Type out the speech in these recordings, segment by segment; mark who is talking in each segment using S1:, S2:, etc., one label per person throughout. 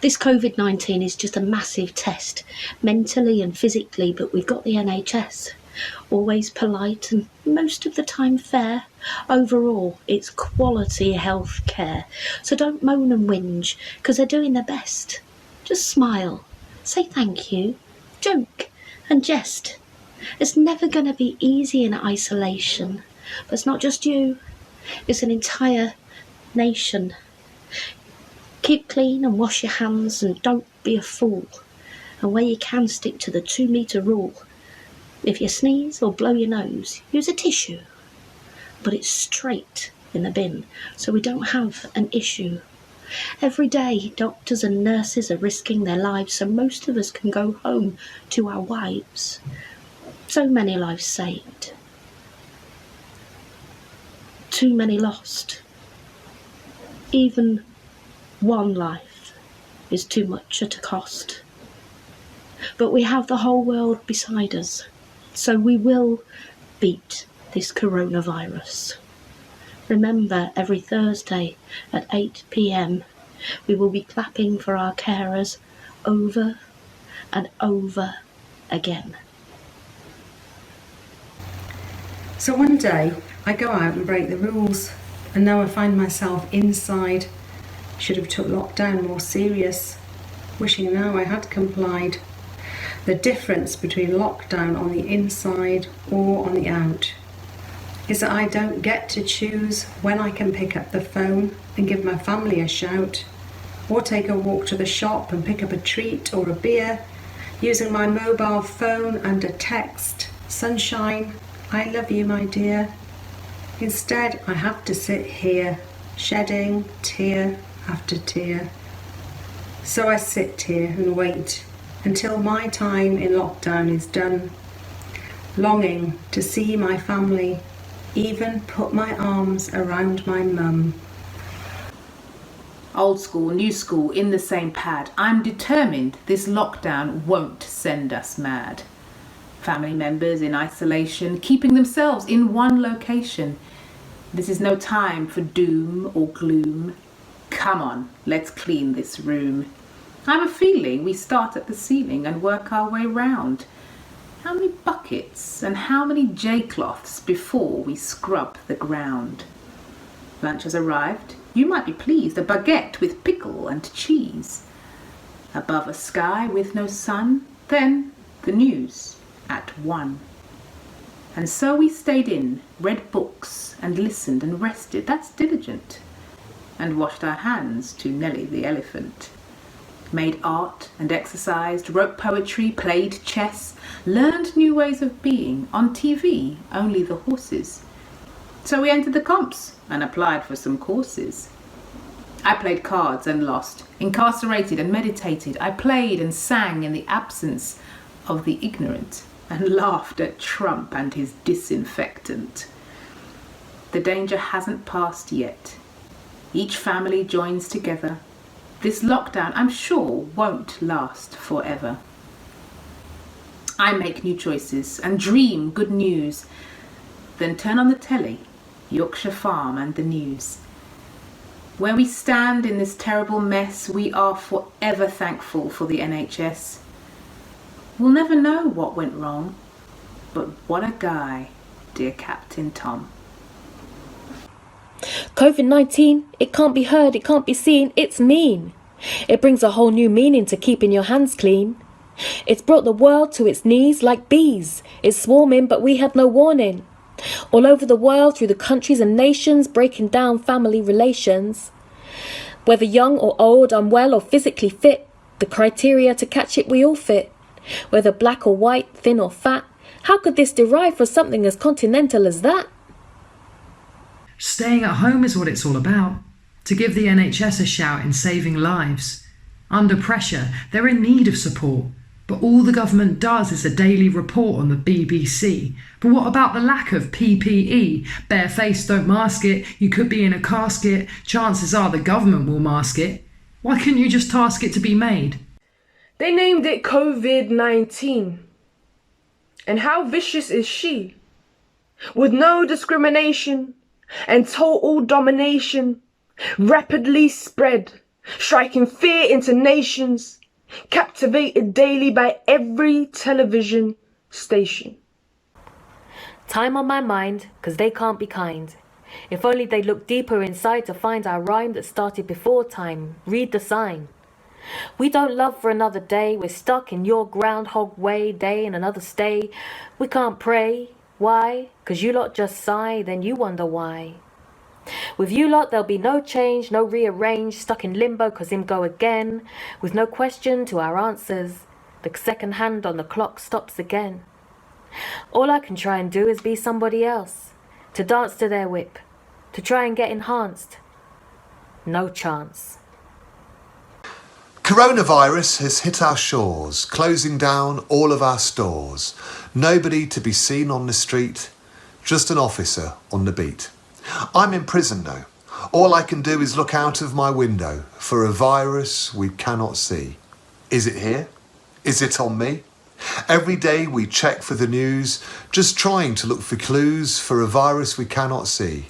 S1: This COVID-19 is just a massive test, mentally and physically, but we've got the NHS. Always polite and most of the time fair. Overall, it's quality health care. So don't moan and whinge, because they're doing their best. Just smile, say thank you, joke and jest. It's never going to be easy in isolation, but it's not just you, it's an entire nation. Keep clean and wash your hands and don't be a fool. And where you can, stick to the 2-metre rule. If you sneeze or blow your nose, use a tissue. But it's straight in the bin, so we don't have an issue. Every day, doctors and nurses are risking their lives so most of us can go home to our wives. So many lives saved. Too many lost. Even one life is too much at a cost. But we have the whole world beside us, so we will beat this coronavirus. Remember, every Thursday at 8 p.m, we will be clapping for our carers over and over again.
S2: So one day I go out and break the rules, and now I find myself inside. Should have took lockdown more serious, wishing now I had complied. The difference between lockdown on the inside or on the out is that I don't get to choose when I can pick up the phone and give my family a shout, or take a walk to the shop and pick up a treat or a beer, using my mobile phone and a text, "Sunshine, I love you, my dear." Instead, I have to sit here, shedding tear after tear. So I sit here and wait until my time in lockdown is done, longing to see my family, even put my arms around my mum.
S3: Old school, new school, in the same pad. I'm determined this lockdown won't send us mad. Family members in isolation, keeping themselves in one location. This is no time for doom or gloom. Come on, let's clean this room. I have a feeling we start at the ceiling and work our way round. How many buckets and how many J-cloths before we scrub the ground? Lunch has arrived. You might be pleased, a baguette with pickle and cheese. Above a sky with no sun, then the news at 1. And so we stayed in, read books and listened and rested, that's diligent. And washed our hands to Nelly the elephant. Made art and exercised, wrote poetry, played chess, learned new ways of being. On TV, only the horses. So we entered the comps and applied for some courses. I played cards and lost, incarcerated and meditated. I played and sang in the absence of the ignorant and laughed at Trump and his disinfectant. The danger hasn't passed yet. Each family joins together. This lockdown, I'm sure, won't last forever. I make new choices and dream good news, then turn on the telly, Yorkshire Farm and the news. Where we stand in this terrible mess, we are forever thankful for the NHS. We'll never know what went wrong, but what a guy, dear Captain Tom.
S4: COVID-19, it can't be heard, it can't be seen, it's mean. It brings a whole new meaning to keeping your hands clean. It's brought the world to its knees like bees. It's swarming, but we had no warning. All over the world, through the countries and nations, breaking down family relations. Whether young or old, unwell or physically fit, the criteria to catch it we all fit. Whether black or white, thin or fat, how could this derive from something as continental as that?
S5: Staying at home is what it's all about. To give the NHS a shout in saving lives. Under pressure, they're in need of support. But all the government does is a daily report on the BBC. But what about the lack of PPE? Barefaced, don't mask it. You could be in a casket. Chances are the government will mask it. Why couldn't you just task it to be made?
S6: They named it COVID-19. And how vicious is she? With no discrimination and total domination, rapidly spread striking fear into nations, captivated daily by every television station.
S4: Time on my mind, 'cause they can't be kind. If only they'd look deeper inside to find our rhyme that started before time. Read the sign. We don't love for another day. We're stuck in your groundhog way, day and another stay. We can't pray. Why? 'Cause you lot just sigh, then you wonder why. With you lot there'll be no change, no rearrange, stuck in limbo 'cause him go again. With no question to our answers, the second hand on the clock stops again. All I can try and do is be somebody else, to dance to their whip, to try and get enhanced. No chance.
S7: Coronavirus has hit our shores, closing down all of our stores. Nobody to be seen on the street, just an officer on the beat. I'm in prison now. All I can do is look out of my window for a virus we cannot see. Is it here? Is it on me? Every day we check for the news, just trying to look for clues for a virus we cannot see.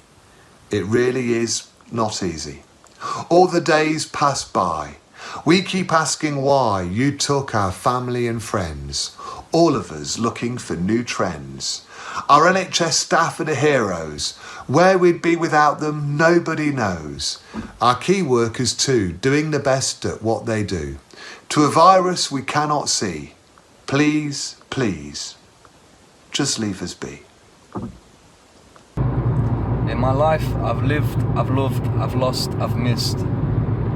S7: It really is not easy. All the days pass by. We keep asking why you took our family and friends, all of us looking for new trends. Our NHS staff are the heroes. Where we'd be without them, nobody knows. Our key workers too, doing the best at what they do. To a virus we cannot see, please, please, just leave us be.
S8: In my life, I've lived, I've loved, I've lost, I've missed.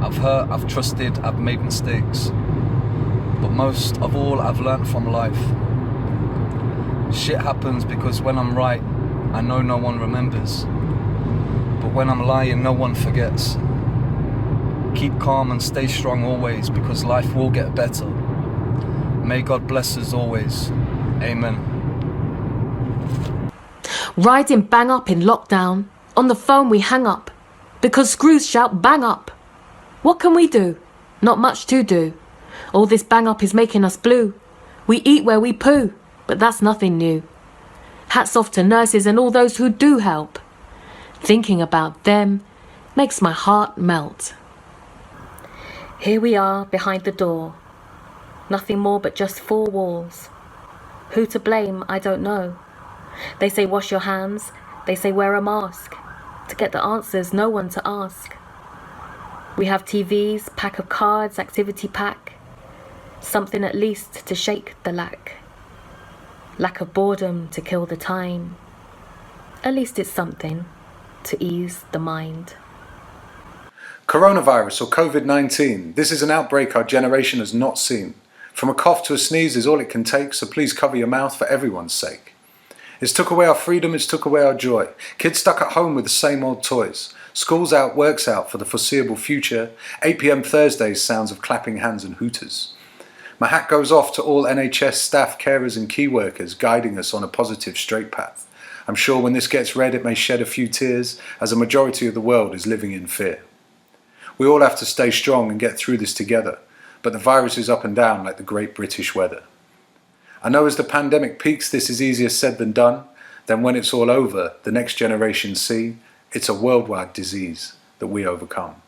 S8: I've hurt, I've trusted, I've made mistakes. But most of all, I've learnt from life. Shit happens because when I'm right, I know no one remembers. But when I'm lying, no one forgets. Keep calm and stay strong always, because life will get better. May God bless us always. Amen.
S4: Riding bang up in lockdown. On the phone we hang up, because screws shout bang up. What can we do? Not much to do. All this bang up is making us blue. We eat where we poo, but that's nothing new. Hats off to nurses and all those who do help. Thinking about them makes my heart melt. Here we are behind the door. Nothing more but just four walls. Who to blame, I don't know. They say wash your hands, they say wear a mask. To get the answers, no one to ask. We have TVs, pack of cards, activity pack. Something at least to shake the lack. Lack of boredom to kill the time. At least it's something to ease the mind.
S9: Coronavirus or COVID-19. This is an outbreak our generation has not seen. From a cough to a sneeze is all it can take, so please cover your mouth for everyone's sake. It's took away our freedom, it's took away our joy. Kids stuck at home with the same old toys. School's out, work's out for the foreseeable future. 8 p.m. Thursdays, sounds of clapping hands and hooters. My hat goes off to all NHS staff, carers and key workers guiding us on a positive straight path. I'm sure when this gets read it may shed a few tears, as a majority of the world is living in fear. We all have to stay strong and get through this together, but the virus is up and down like the great British weather. I know as the pandemic peaks this is easier said than done. Then when it's all over, the next generation see it's a worldwide disease that we overcome.